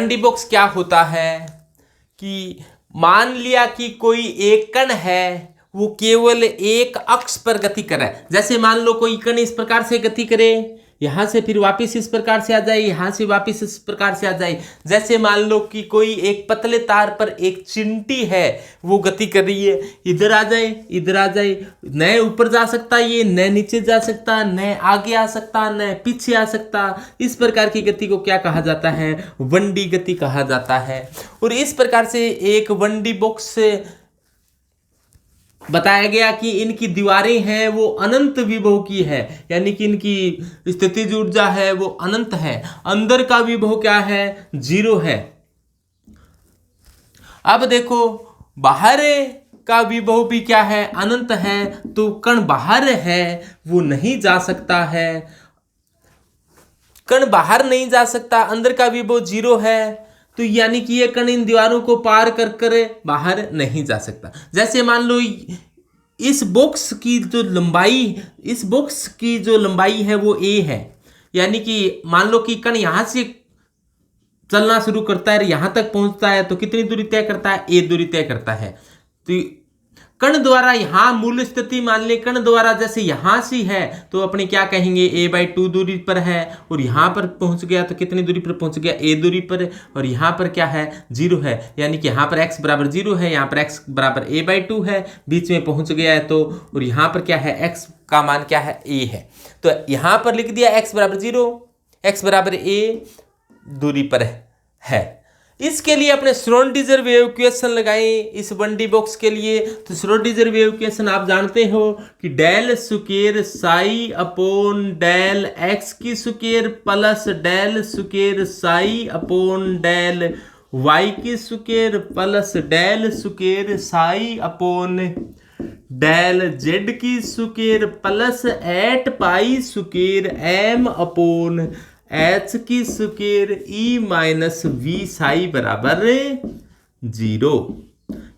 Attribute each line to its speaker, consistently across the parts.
Speaker 1: बंडी box क्या होता है कि मान लिया कि कोई एक कण है वो केवल एक अक्ष पर गति कर रहा है। जैसे मान लो कोई कण इस प्रकार से गति करे, यहां से फिर वापस इस प्रकार से आ जाए, यहां से वापस इस प्रकार से आ जाए। जैसे मान लो कि कोई एक पतले तार पर एक चिंटी है वो गति कर रही है, इधर आ जाए, इधर आ जाए, न ऊपर जा सकता ये, न नीचे जा सकता, न आगे आ सकता, न पीछे आ सकता। इस प्रकार की गति को क्या कहा जाता है? 1D गति कहा जाता है। और इस प्रकार से एक 1D बॉक्स से बताया गया कि इनकी दीवारें हैं वो अनंत विभव की है, यानी कि इनकी स्थितिज ऊर्जा है वो अनंत है। अंदर का विभव क्या है? 0 है। अब देखो बाहर का विभव भी क्या है? अनंत है। तो कण बाहर है वो नहीं जा सकता है, कण बाहर नहीं जा सकता, अंदर का विभव 0 है। तो यानी कि ये कण इन दीवारों को पार कर कर बाहर नहीं जा सकता। जैसे मान लो इस बॉक्स की जो लंबाई है वो a है, यानी कि मान लो कि कण यहां से चलना शुरू करता है, यहां तक पहुंचता है तो कितनी दूरी तय करता है? a दूरी तय करता है। तो कण द्वारा यहां मूल स्थिति मान ले, कण द्वारा जैसे यहां से है तो अपने क्या कहेंगे? a/2 दूरी पर है। और यहां पर पहुंच गया तो कितनी दूरी पर पहुंच गया? a दूरी पर। और यहां पर क्या है? 0 है, यानी कि यहां पर x बराबर 0 है, यहां पर x बराबर a/2 है, बीच में पहुंच गया है तो। और यहां पर क्या है? x का मान क्या है? a है। तो यहां पर लिख दिया x बराबर 0, x बराबर a दूरी पर है। इसके लिए अपने श्रोडिंगर वेव इक्वेशन लगाएं इस 1D बॉक्स के लिए। तो श्रोडिंगर वेव इक्वेशन आप जानते हो कि del square psi upon del X की square plus del square psi upon del Y की square plus del square psi upon del Z की square plus 8 pi square m upon h की square e minus v psi बराबर 0।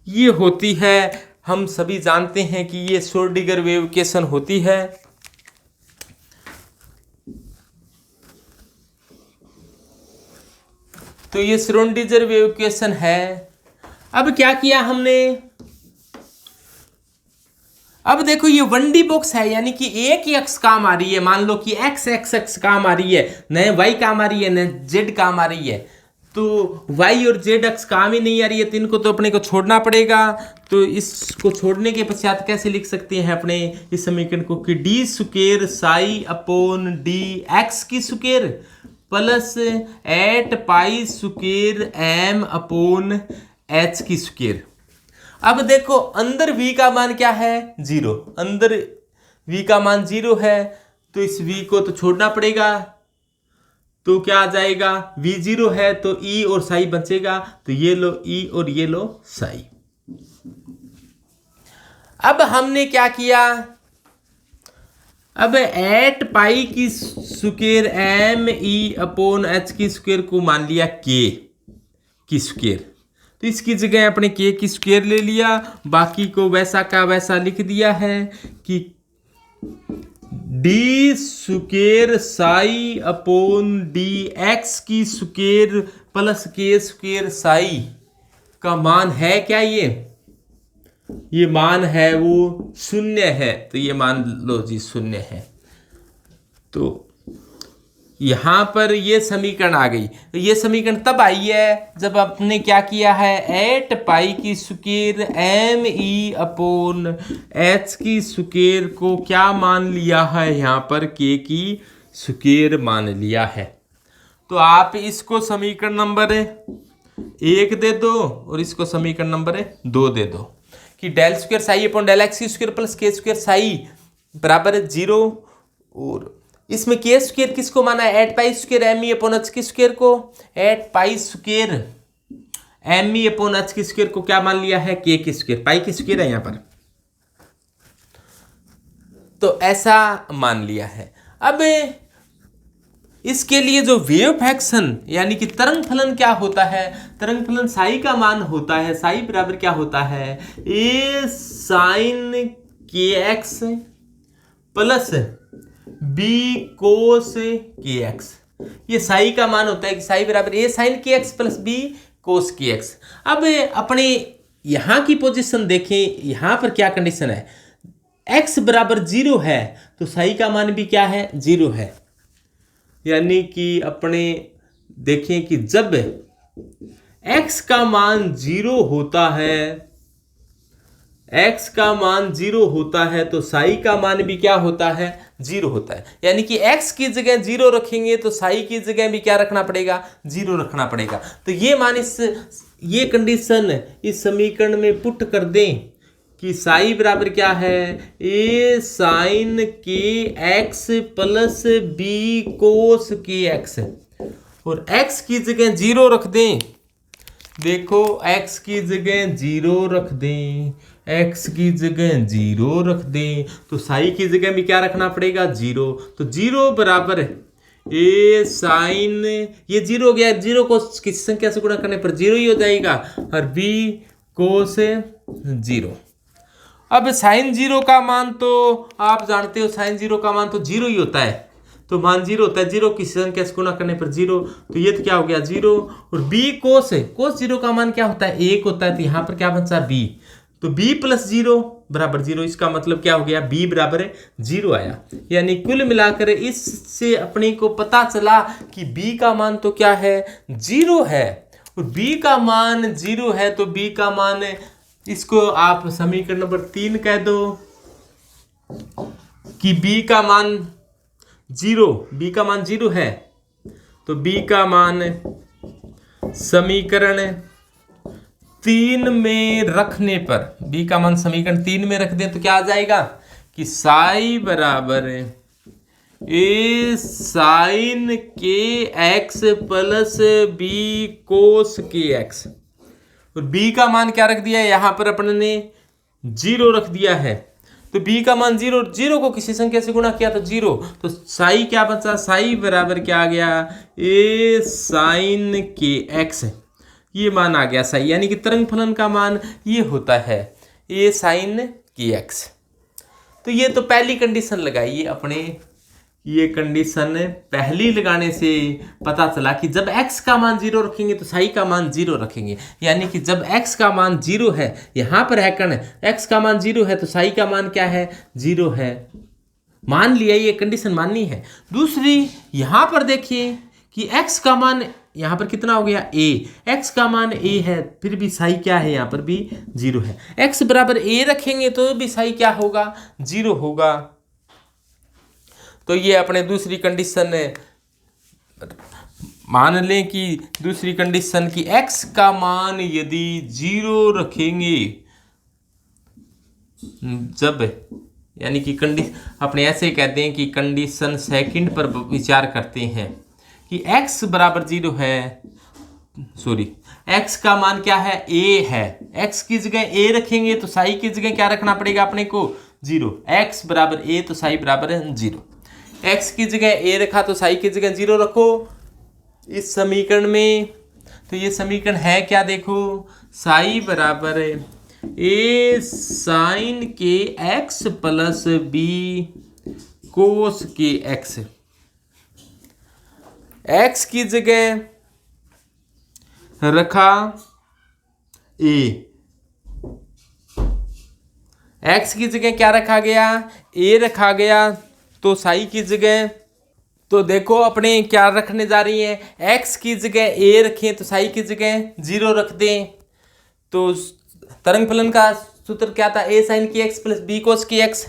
Speaker 1: ये होती है, हम सभी जानते हैं कि ये श्रोडिंगर वेव इक्वेशन होती है। तो ये श्रोडिंगर वेव इक्वेशन है। अब क्या किया हमने? अब देखो ये 1D बॉक्स है, यानी कि एक ही अक्ष काम आ रही है। मान लो कि x काम आ रही है, न y काम आ रही है, न z काम आ रही है। तो y और z अक्ष काम ही नहीं आ रही है तो इनको तो अपने को छोड़ना पड़ेगा। तो इसको छोड़ने के पश्चात कैसे लिख सकते हैं अपने इस समीकरण को कि d square psi upon d x की square plus 8 pi square m upon h की स्क्वायर। अब देखो अंदर v का मान क्या है? 0। अंदर v का मान 0 है तो इस v को तो छोड़ना पड़ेगा। तो क्या आ जाएगा? v 0 है तो e और साई बचेगा, तो ये लो e और ये लो साई। अब हमने क्या किया? अब 8 पाई की square m e upon h की स्क्वायर को मान लिया k की स्क्वायर। तो इसकी जगह अपने k की स्क्वायर ले लिया, बाकी को वैसा का वैसा लिख दिया है कि d square psi upon D X की square plus k square psi का मान है क्या? ये मान है वो 0 है। तो ये मान लो जी 0 है। तो यहां पर ये समीकरण आ गई। तो ये समीकरण तब आई है जब आपने क्या किया है? 8 पाई की square m e upon h की स्क्वायर को क्या मान लिया है? यहाँ पर k की स्क्वायर मान लिया है। तो आप इसको समीकरण नंबर 1 दे दो और इसको समीकरण नंबर 2 दे दो कि del square psi upon del X की square plus k square psi बराबर 0। और इसमें k स्क्वायर किसको माना है? 8 pi square m e upon h की स्क्वायर को। 8 pi square m e upon h की स्क्वायर को क्या मान लिया है? k की स्क्वायर, पाई की स्क्वायर है यहाँ पर, तो ऐसा मान लिया है। अब इसके लिए जो वेव फंक्शन यानी कि तरंग फलन क्या होता है? तरंग फलन साई का मान होता है, साई बराबर क्या होता है? a sine kx plus b cos kx। ये साई का मान होता है कि साई बराबर ए साइन के एक्स प्लस बी कोस के एक्स। अब अपने यहाँ की पोजीशन देखें, यहाँ पर क्या कंडीशन है, x बराबर 0 है तो साई का मान भी क्या है, 0 है। यानी कि अपने देखें कि जब x का मान 0 होता है, x का मान 0 होता है तो साई का मान भी क्या होता है, 0 होता है। यानी कि x की जगह 0 रखेंगे तो साई की जगह भी क्या रखना पड़ेगा, 0 रखना पड़ेगा। तो ये मान ये कंडीशन इस समीकरण में पुट कर दें कि साई बराबर क्या है, ए साइन के एक्स प्लस बी कोस के एक्स, और x की जगह 0 रख दें। देखो x की जगह 0 रख दें, x की जगह 0 रख दें तो साई की जगह भी क्या रखना पड़ेगा, 0। तो 0 बराबर ए साइन, ये 0 हो गया, 0 को किसी संख्या से गुणा करने पर 0 ही हो जाएगा, और b कोस 0। अब साइन 0 का मान तो आप जानते हो, साइन 0 का मान तो 0 ही होता है, तो मान 0 होता है, 0 किसी संख्या से गुणा करने पर 0, तो ये तो क्या हो गया 0। और b कोस है, कोस 0 का मान क्या होता है, 1 होता है, तो यहाँ पर क्या बचा b, तो b प्लस 0 बराबर 0। इसका मतलब क्या हो गया, b बराबर 0 आया। यानी कुल मिलाकर इससे अपने को पता चला कि b का मान तो क्या है, 0 है, और b का मान 0 है तो b का मान, इसको आप समीकरण नंबर 3 कह दो कि b का मान 0, b का मान 0 है, तो b का मान समीकरण 3 में रखने पर, b का मान समीकरण 3 में रख दें तो क्या आ जाएगा कि साई बराबर ए साइन के एक्स प्लस बी कोस के एक्स, और b का मान क्या रख दिया है, यहां पर अपन ने 0 रख दिया है, तो b का मान 0, 0 को किसी संख्या से गुणा किया तो 0, तो साई क्या बचा, साई बराबर क्या आ गया, ए साइन के एक्स, ये मान आ गया साई। यानी कि तरंग फलन का मान ये होता है ए साइन के एक्स। तो ये तो पहली कंडीशन लगाइए अपने, ये कंडीशन पहली लगाने से पता चला कि जब x का मान 0 रखेंगे तो साई का मान 0 रखेंगे। यानी कि जब x का मान 0 है, यहाँ पर है कण, x का मान 0 है तो साई का मान क्या है, 0 है। मान लिया, ये कंडीशन माननी है। दूसरी यहाँ पर देखिए कि x का मान यहाँ पर कितना हो गया, a, x का मान a है, फिर भी साई क्या है, यहाँ पर भी 0 है। x बराबर a रखेंगे तो भी साई क्या होगा, 0 होगा। तो ये अपने दूसरी कंडीशन मान लें कि दूसरी कंडीशन की x का मान यदि 0 रखेंगे जब, यानी कि अपने ऐसे कहते हैं कि कंडीशन सेकंड पर विचार करते हैं कि x बराबर 0 है, सॉरी x का मान क्या है, a है, x की जगह a रखेंगे तो साई की जगह क्या रखना पड़ेगा अपने को, 0। x बराबर a तो साई बराबर 0, x की जगह a रखा तो साई की जगह 0 रखो इस समीकरण में। तो ये समीकरण है क्या, देखो साई बराबर a साइन के x प्लस b कोस के x, x की जगह रखा a, x की जगह क्या रखा गया, a रखा गया, तो साई की जगह, तो देखो अपने क्या रखने जा रही है, x की जगह a रखें तो साई की जगह 0 रख दें। तो तरंग फलन का सूत्र क्या था, a साइन की x प्लस b कोस की x,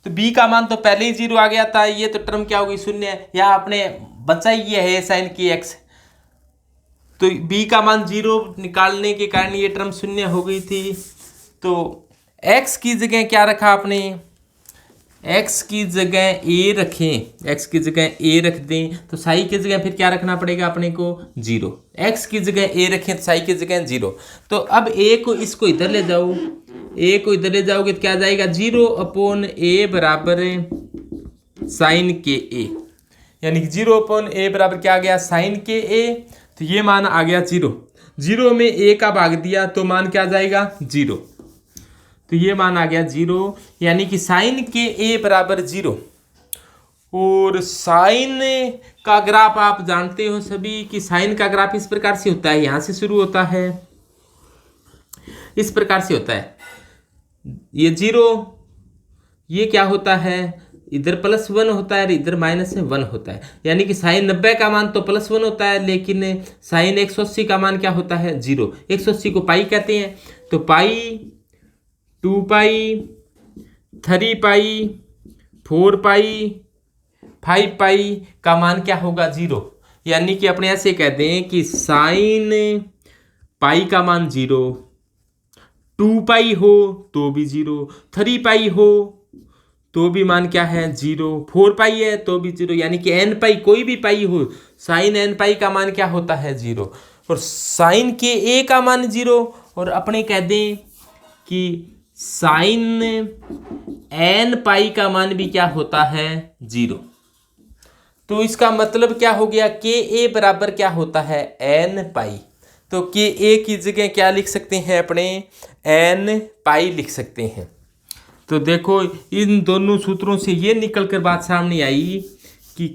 Speaker 1: तो b का मान तो पहले ही 0 आ गया था, ये तो टर्म क्या होगी, शून्य है, या आपने बचा ही है a साइन की x, तो b का मान 0 निकालने के कारण ये टर्म शून्य हो गई थी। तो x की जगह क्या रखा आपने, x की जगह a रखें, x की जगह a रख दें तो साई की जगह फिर क्या रखना पड़ेगा अपने को, 0। x की जगह a रखें तो साई की जगह 0। तो अब a को इसको इधर ले जाओ, a को इधर ले जाओगे तो क्या जाएगा, 0/a बराबर साइन के a, यानी कि 0/a बराबर क्या आ गया, साइन के a। तो ये मान आ गया 0, 0 में a का भाग दिया तो मान क्या जाएगा, 0। तो ये मान आ गया 0, यानी कि साइन के a बराबर 0। और साइन का ग्राफ आप जानते हो सभी कि साइन का ग्राफ इस प्रकार से होता है, यहां से शुरू होता है, इस प्रकार से होता है, ये 0, ये क्या होता है, इधर +1 होता है और इधर -1 होता है, यानी कि साइन 90 का मान तो +1 होता है, लेकिन साइन 180 का मान क्या होता है, 0। 180 को पाई कहते हैं, तो पाई, 2 पाई, 3 पाई, 4 पाई, 5 पाई का मान क्या होगा, 0। यानी कि अपने ऐसे कहते हैं कि साइन पाई का मान 0, 2 पाई हो तो भी 0, 3 पाई हो तो भी मान क्या है, 0, 4 पाई है तो भी 0, यानी कि n पाई, कोई भी पाई हो, साइन n पाई का मान क्या होता है, 0। और साइन के a का मान 0, और अपने कह दें कि साइन n पाई का मान भी क्या होता है, 0। तो इसका मतलब क्या हो गया, के ए बराबर क्या होता है, n पाई। तो के ए की जगह क्या लिख सकते हैं अपने, n पाई लिख सकते हैं। तो देखो इन दोनों सूत्रों से ये निकल कर बात सामने आई कि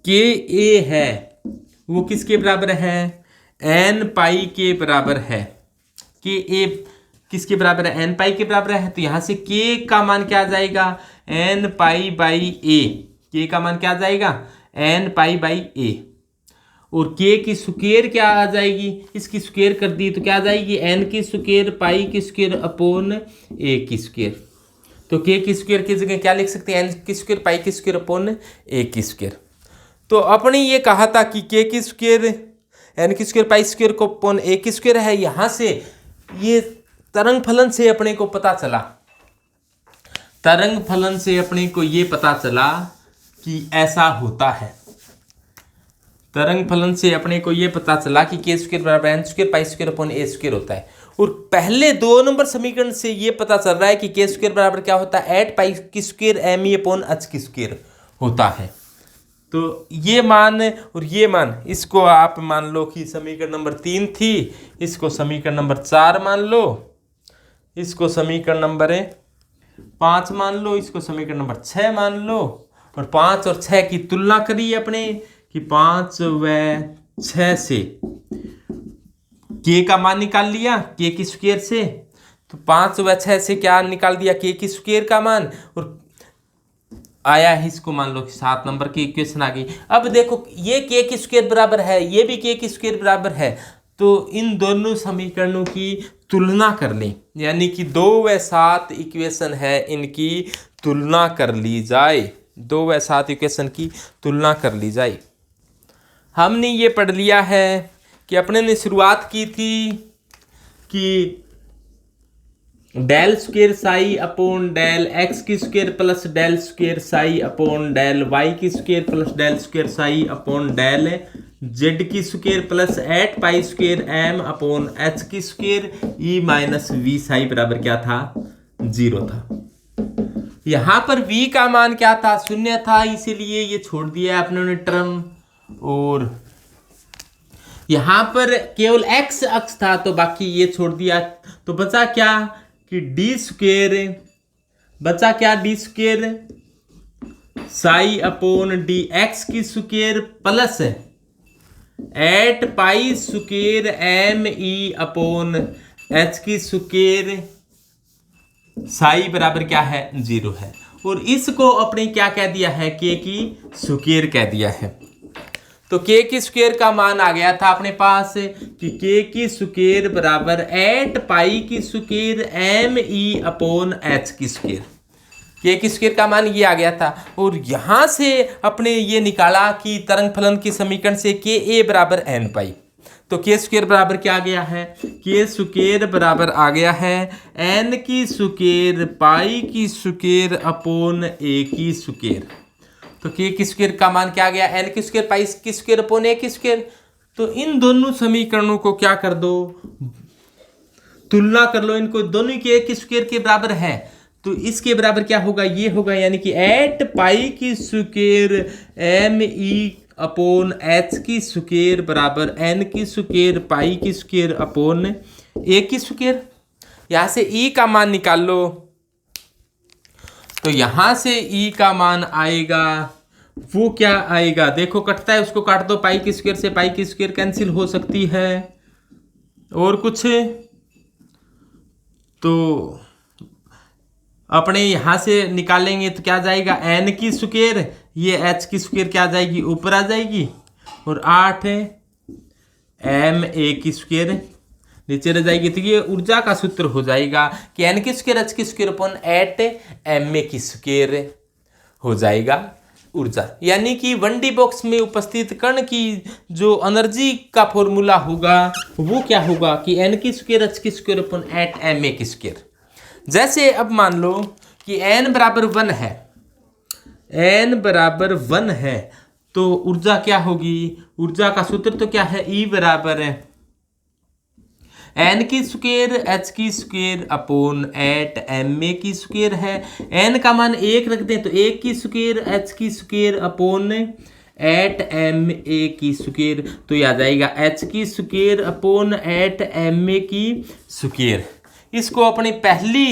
Speaker 1: के ए है वो किसके बराबर है, n पाई के बराबर है। के ए किसके बराबर है, n पाई के बराबर है, तो यहाँ से के का मान क्या आ जाएगा, n पाई बाई ए। के का मान क्या आ जाएगा, n पाई बाई ए। और के की स्क्वायर क्या आ जाएगी, इसकी स्क्वायर कर दी तो क्या आ जाएगी, n की स्क्वायर पाई की स्क्वायर अपॉन ए की स्क्वायर। तो के की स्क्वायर की जगह क्या लिख सकते हैं, n की स्क्वायर पाई की स्क्वायर अपॉन ए की स्क्वायर। तो अपने ये कहा था कि के की स्क्वायर n की स्क्वायर पाई स्क्वायर को अपॉन ए की स्क्वायर है। यहाँ से ये तरंग फलन से अपने को पता चला, तरंग फलन से अपने को ये पता चला कि ऐसा होता है। तरंग फलन से अपने को ये पता चला कि के स्क्वायर बराबर n square pi square upon A square होता है। और पहले 2 नंबर समीकरण से ये पता चल रहा है कि के स्क्वायर बराबर क्या होता है, 8 पाई की square M E upon H की स्क्वायर होता है। तो ये मान और ये मान, इसको आप मान लो कि समीकरण नंबर 3 थी, इसको समीकरण नंबर 4 मान लो, इसको समीकरण नंबर 5 मान लो, इसको समीकरण नंबर 6 मान लो, और 5 और 6 की तुलना करिए अपने कि 5 व 6 से के का मान निकाल लिया के की स्क्वायर से, तो 5 व 6 से क्या निकाल दिया, के की स्क्वायर का मान, और आया है इसको मान लो कि 7 नंबर की इक्वेशन आ गई। अब देखो ये के की स्क्वायर बराबर है, ये भी के की स्क्वायर बराबर है, तो इन दोनों समीकरणों की तुलना कर लें, यानी कि 2 व 7 इक्वेशन है, इनकी तुलना कर ली जाए, 2 व 7 इक्वेशन की तुलना कर ली जाए। हमने ये पढ़ लिया है कि अपने ने शुरुआत की थी कि del square psi upon del X की square plus del square psi upon del Y की square plus del square psi upon del Z की square plus 8 pi square M upon H की square E minus V psi बराबर क्या था, 0 था। यहाँ पर v का मान क्या था, 0 था, इसीलिए ये छोड़ दिया अपने ने टर्म। और यहाँ पर केवल x अक्ष था तो बाकी ये छोड़ दिया, तो बचा क्या कि डी स्क्वेयर, बचा क्या, D square psi upon D X की square plus 8 pi square M E upon H की स्क्वेयर साई बराबर क्या है, 0 है। और इसको अपने क्या कह दिया है, के की स्क्वायर कह दिया है। तो के की स्क्वायर का मान आ गया था अपने पास कि के की स्क्वायर बराबर 8 पाई की square M E upon H की स्क्वायर। के की स्क्वायर का मान ये आ गया था। और यहाँ से अपने ये निकाला कि तरंग फलन की समीकरण से के ए बराबर एन पाई, तो के स्क्वायर बराबर क्या आ गया है, के स्क्वायर बराबर आ गया है एन की स्क्वायर पाई की स्क्वायर अपॉन ए की स्क्वायर। तो के की स्क्वायर का मान क्या आ गया, एन की स्क्वायर पाई की स्क्वायर अपॉन ए की स्क्वायर। तो इन दोनों समीकरणों को क्या कर दो, तुलना कर लो, इनको दोनों के एक स्क्वायर के बराबर है, तो इसके बराबर क्या होगा, ये होगा, यानी कि 8 पाई की square M E upon H की स्क्वायर बराबर एन की स्क्वायर पाई की स्क्वायर अपॉन ए की स्क्वायर। यहां से ई का मान निकाल लो, तो यहां से ई का मान आएगा वो क्या आएगा, देखो कटता है, उसको काट दो, पाई की स्क्वायर से पाई की स्क्वायर कैंसिल हो सकती है। और कुछ तो अपने यहां से निकालेंगे तो क्या जाएगा, एन की स्क्वायर, ये एच की स्क्वायर क्या आ जाएगी, ऊपर आ जाएगी, और 8 एम ए की स्क्वायर नीचे रह जाएगी। तो ये ऊर्जा का सूत्र हो जाएगा कि एन की स्क्वायर एच की स्क्वायर अपॉन 8 एम ए की स्क्वायर हो जाएगा ऊर्जा। यानी कि 1D बॉक्स में उपस्थित कण की जो एनर्जी का फॉर्मूला होगा वो क्या होगा कि एन की स्क्वायर एच की स्क्वायर अपॉन 8 एम ए की स्क्वायर। जैसे अब मान लो कि n बराबर 1 है, n बराबर 1 है, तो ऊर्जा क्या होगी, ऊर्जा का सूत्र तो क्या है, E बराबर है एन की स्क्वायर एच की स्क्वायर अपॉन 8 एम ए की स्क्वायर है। एन का मान 1 रख दें तो 1 की स्क्वायर एच की स्क्वायर अपॉन 8 एम ए की स्क्वायर, तो यह आ जाएगा एच की स्क्वायर अपॉन 8 एम ए की स्क्वायर। इसको अपनी पहली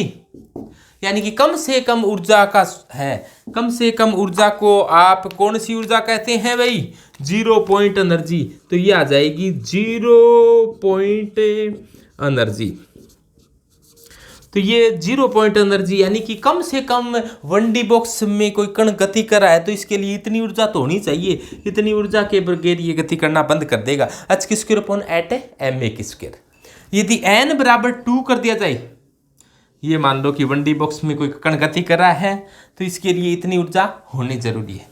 Speaker 1: यानी कि कम से कम ऊर्जा का है, कम से कम ऊर्जा को आप कौन सी ऊर्जा कहते हैं भाई, 0 पॉइंट एनर्जी। तो ये आ जाएगी 0 पॉइंट एनर्जी। तो ये 0 पॉइंट एनर्जी यानी कि कम से कम 1D बॉक्स में कोई कण गति कर रहा है तो इसके लिए इतनी ऊर्जा तो होनी चाहिए, इतनी ऊर्जा के बगैर ये गति करना बंद कर देगा। एच की स्क्वायर अपॉन 8 एम ए की स्क्वायर। यदि n बराबर 2 कर दिया जाए, ये मान लो कि 1D बॉक्स में कोई कण गति कर रहा है तो इसके लिए इतनी ऊर्जा होनी जरूरी है।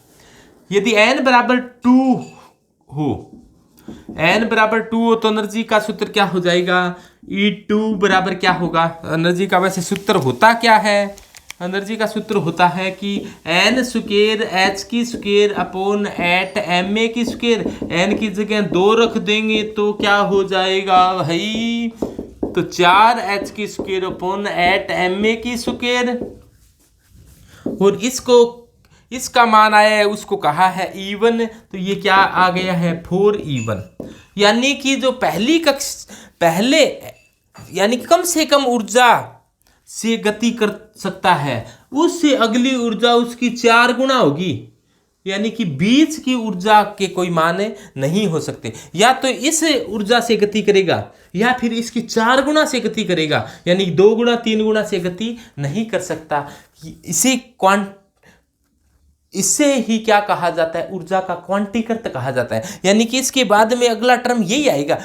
Speaker 1: यदि n बराबर 2 हो, n बराबर 2 हो तो एनर्जी का सूत्र क्या हो जाएगा, E2 बराबर क्या होगा, एनर्जी का वैसे सूत्र होता क्या है, एनर्जी का सूत्र होता है कि n स्क्वायर एच की स्क्वायर अपॉन 8 एम ए की स्क्वायर। n की जगह 2 रख देंगे तो क्या हो जाएगा भाई, तो 4 एच की स्क्वायर अपॉन 8 एम ए की स्क्वायर। और इसका मान आया है, उसको कहा है E1, तो ये क्या आ गया है 4E1। यानी कि जो पहले यानी कि कम से कम ऊर्जा से गति कर सकता है उससे अगली ऊर्जा उसकी 4 गुना होगी। यानी कि बीच की ऊर्जा के कोई मान नहीं हो सकते, या तो इस ऊर्जा से गति करेगा या फिर इसकी 4 गुना से गति करेगा, यानी 2 गुना 3 गुना से गति नहीं कर सकता। इससे ही क्या कहा जाता है, ऊर्जा का क्वांटीकृत कहा जाता है। यानी कि इसके बाद में अगला टर्म यही आएगा,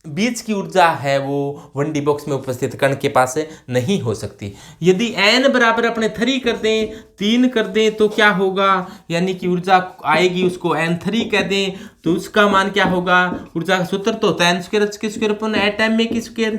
Speaker 1: बीच की ऊर्जा है वो 1D बॉक्स में उपस्थित कण के पास नहीं हो सकती। यदि n बराबर अपने 3 कर दें, 3 कर दें तो क्या होगा, यानी कि ऊर्जा आएगी उसको n3 कह दें तो उसका मान क्या होगा, ऊर्जा का सूत्र तो होता है n स्क्वायर एच की स्क्वायर अपॉन 8 एम ए की स्क्वायर।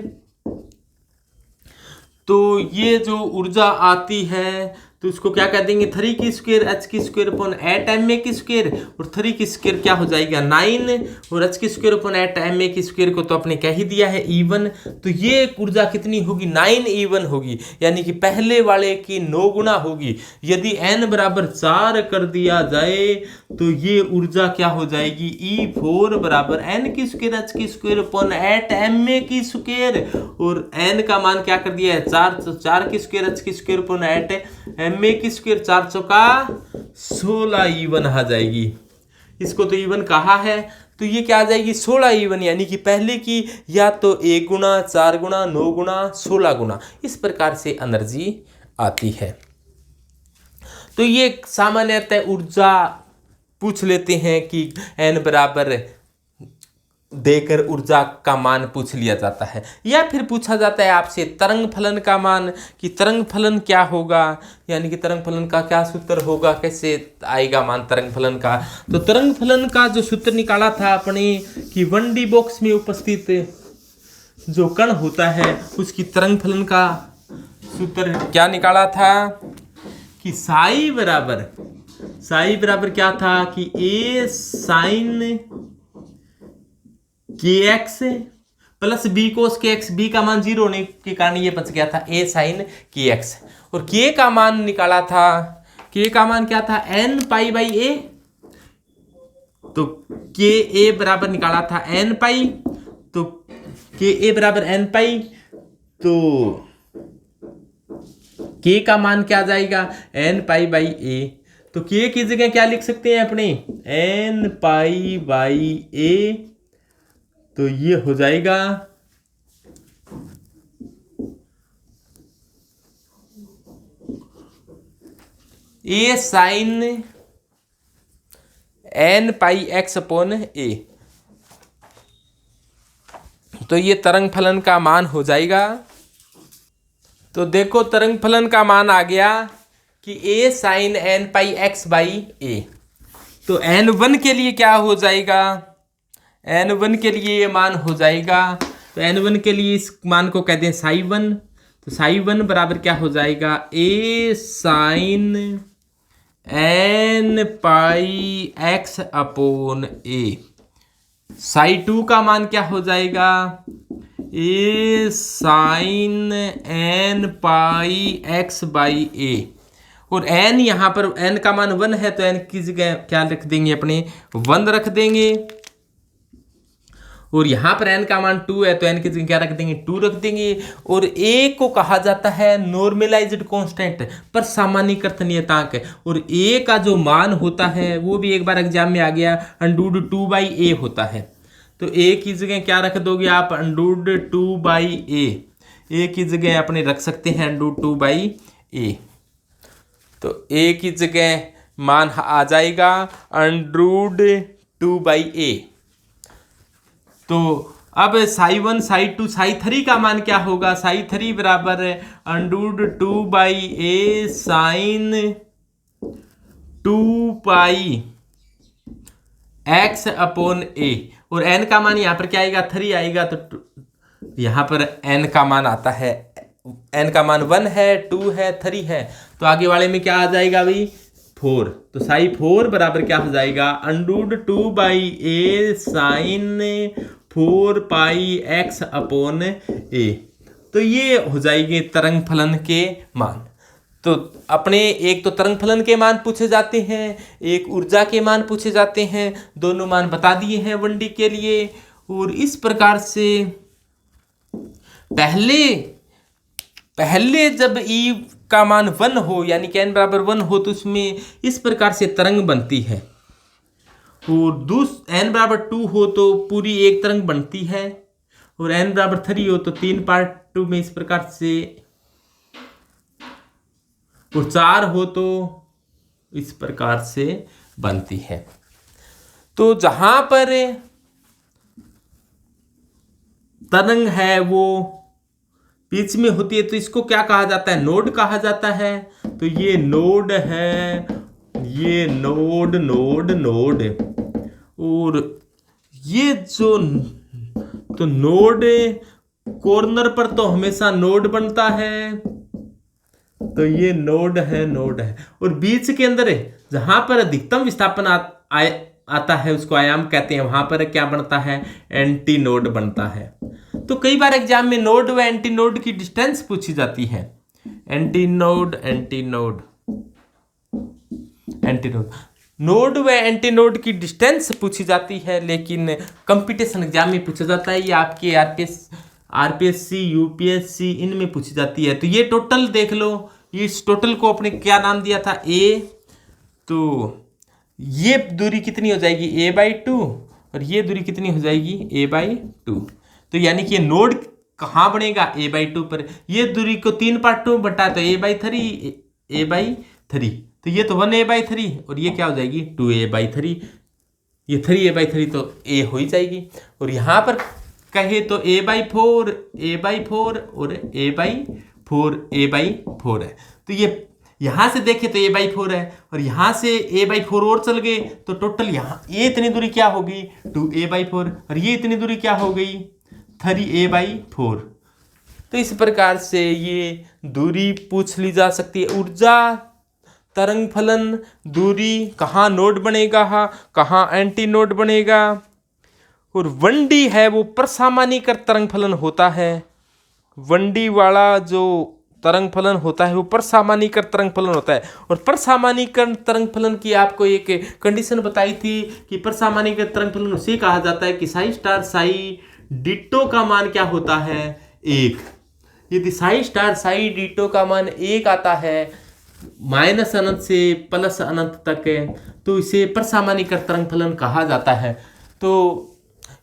Speaker 1: तो ये जो ऊर्जा आती है तो उसको क्या कह देंगे, 3 की स्क्वायर एच की स्क्वायर अपॉन 8 एम ए की स्क्वायर, और 3 की स्क्वायर क्या हो जाएगा 9, और एच की स्क्वायर अपॉन 8 एम ए की स्क्वायर को तो आपने कह ही दिया है E1। तो ये ऊर्जा कितनी होगी, 9E1 होगी, यानी कि पहले वाले की 9 गुना होगी। यदि n बराबर 4 कर दिया जाए तो ये ऊर्जा क्या हो जाएगी, E4 बराबर n की स्क्वायर एच की स्क्वायर अपॉन 8 एम ए की स्क्वायर, और n का मान क्या कर दिया है 4, तो 4 की स्क्वायर एच की स्क्वायर अपॉन 8 एम ए की स्क्वायर, 4 चौका 16E1 आ जाएगी। इसको तो E1 कहा है, तो ये क्या आ जाएगी 16E1, यानी कि पहले की या तो 1 गुना 4 गुना 9 गुना 16 गुना, इस प्रकार से एनर्जी आती है। तो ये सामान्यतः ऊर्जा पूछ लेते हैं कि n बराबर देकर ऊर्जा का मान पूछ लिया जाता है, या फिर पूछा जाता है आपसे तरंग फलन का मान कि तरंग फलन क्या होगा, यानी कि तरंग फलन का क्या सूत्र होगा, कैसे आएगा मान तरंग फलन का। तो तरंग फलन का जो सूत्र निकाला था अपने कि 1D बॉक्स में उपस्थित जो कण होता है उसकी तरंग फलन का सूत्र क्या निकाला था कि साई बराबर क्या था कि a sine kx plus b cos kx, b का मान 0 होने के कारण ये बच गया था a साइन kx, और k का मान निकाला था, k का मान क्या था n पाई बाई a, तो k a बराबर निकाला था n पाई, तो k a बराबर n पाई, तो के का मान क्या आ जाएगा, एन पाई बाई ए। तो के की जगह क्या लिख सकते हैं अपने, एन पाई बाई ए। तो ये हो जाएगा A sine N pi X upon A. तो ये तरंग फलन का मान हो जाएगा। तो देखो तरंग फलन का मान आ गया कि A sine N pi X by A. तो n1 के लिए क्या हो जाएगा, n1 के लिए ये मान हो जाएगा। तो n1 के लिए इस मान को कहते हैं साई वन। तो साई वन बराबर क्या हो जाएगा, A sine N pi X upon A. Psi two का मान क्या हो जाएगा, A sine N pi X by A. और n यहाँ पर n का मान 1 है तो n की जगह क्या रख देंगे अपने, 1 रख देंगे। और यहाँ पर n का मान 2 है तो n की जगह क्या रख देंगे, 2 रख देंगे। और a को कहा जाता है नॉर्मलाइज्ड कांस्टेंट पर सामान्यीकृत नियतांक। और a का जो मान होता है वो भी एक बार एग्जाम में आ गया, अंडररूट 2 बाई ए होता है। तो a की जगह क्या रख दोगे आप, अंडररूट 2 बाई ए। की जगह अपने रख सकते हैं अंडररूट 2 बाई ए। तो a की जगह मान आ जाएगा अंडररूट 2 बाई ए। तो अब psi one psi two psi three का मान क्या होगा, साई थ्री बराबर under root 2 by A sine 2 pi X upon A. और n का मान यहाँ पर क्या आएगा, 3 आएगा। तो यहाँ पर n का मान आता है, n का मान 1 है, 2 है, 3 है। तो आगे वाले में क्या आ जाएगा भाई, 4। तो साई 4 बराबर क्या हो जाएगा, under root 2 by A sine 4 pi X upon A. तो ये हो जाएगी तरंग फलन के मान। तो अपने एक तो तरंग फलन के मान पूछे जाते हैं, एक ऊर्जा के मान पूछे जाते हैं। दोनों मान बता दिए हैं 1D के लिए। और इस प्रकार से पहले जब E का मान 1 हो यानी कि n बराबर 1 हो तो उसमें इस प्रकार से तरंग बनती है। और n बराबर 2 हो तो पूरी एक तरंग बनती है। और n बराबर 3 हो तो 3 पार्ट में इस प्रकार से। और 4 हो तो इस प्रकार से बनती है। तो जहां पर तरंग है वो बीच में होती है तो इसको क्या कहा जाता है, नोड कहा जाता है। तो ये नोड है, ये नोड नोड नोड। और ये जो तो नोड कॉर्नर पर तो हमेशा नोड बनता है। तो ये नोड है, नोड है। और बीच के अंदर जहां पर अधिकतम विस्थापन आता है उसको आयाम कहते हैं, वहां पर क्या बनता है, एंटी नोड बनता है। तो कई बार एग्जाम में नोड व एंटी नोड की डिस्टेंस पूछी जाती है। Anti node anti node anti node, node व एंटी नोड की डिस्टेंस पूछी जाती है। लेकिन कंपटीशन एग्जाम में पूछा जाता है, ये आपके आरपीएससी यूपीएससी इनमें पूछी जाती है। तो ये टोटल देख लो, ये इस टोटल को अपने क्या नाम दिया था, ए। तो ये दूरी कितनी हो जाएगी, a/2। और ये दूरी कितनी हो जाएगी, a/2। तो यानी कि ये नोड कहाँ बनेगा, a/2 पर। ये दूरी को 3 पार्टों में बटा तो a/3। तो ये तो 1a/3 और ये क्या हो जाएगी 2a/3। ये 3a/3 तो a हो ही जाएगी। और यहाँ पर कहे तो a/4 और a/4 है। तो ये यहां से देखे तो a/4 है और यहां से a/4 और चल गए तो टोटल यहाँ ये इतनी दूरी क्या होगी 2a/4 और ये इतनी दूरी क्या हो गई 3a/4। तो इस प्रकार से ये दूरी पूछ ली जा सकती है। ऊर्जा, तरंग फलन, दूरी, कहाँ नोड बनेगा, कहाँ एंटी नोड बनेगा। और 1D है वो परसामान्यीकृत तरंग फलन होता है। 1D वाला जो तरंग फलन होता है वो परसामान्यीकृत तरंग फलन होता है। और परसामान्यीकृत तरंग फलन की आपको एक कंडीशन बताई थी कि परसामान्यीकृत तरंग फलन उसे कहा जाता है कि साई स्टार साई डिट्टो का मान क्या होता है 1। यदि साई स्टार साई डीटो का मान 1 आता है माइनस अनंत से प्लस अनंत तक है, तो इसे परसामान्यीकृत तरंग फलन कहा जाता है। तो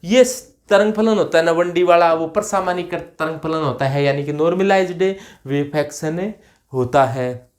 Speaker 1: ये तरंग फलन होता है ना 1D वाला, वो परसामान्यीकृत तरंग फलन होता है, यानी कि नॉर्मलाइज्ड वेव फंक्शन होता है।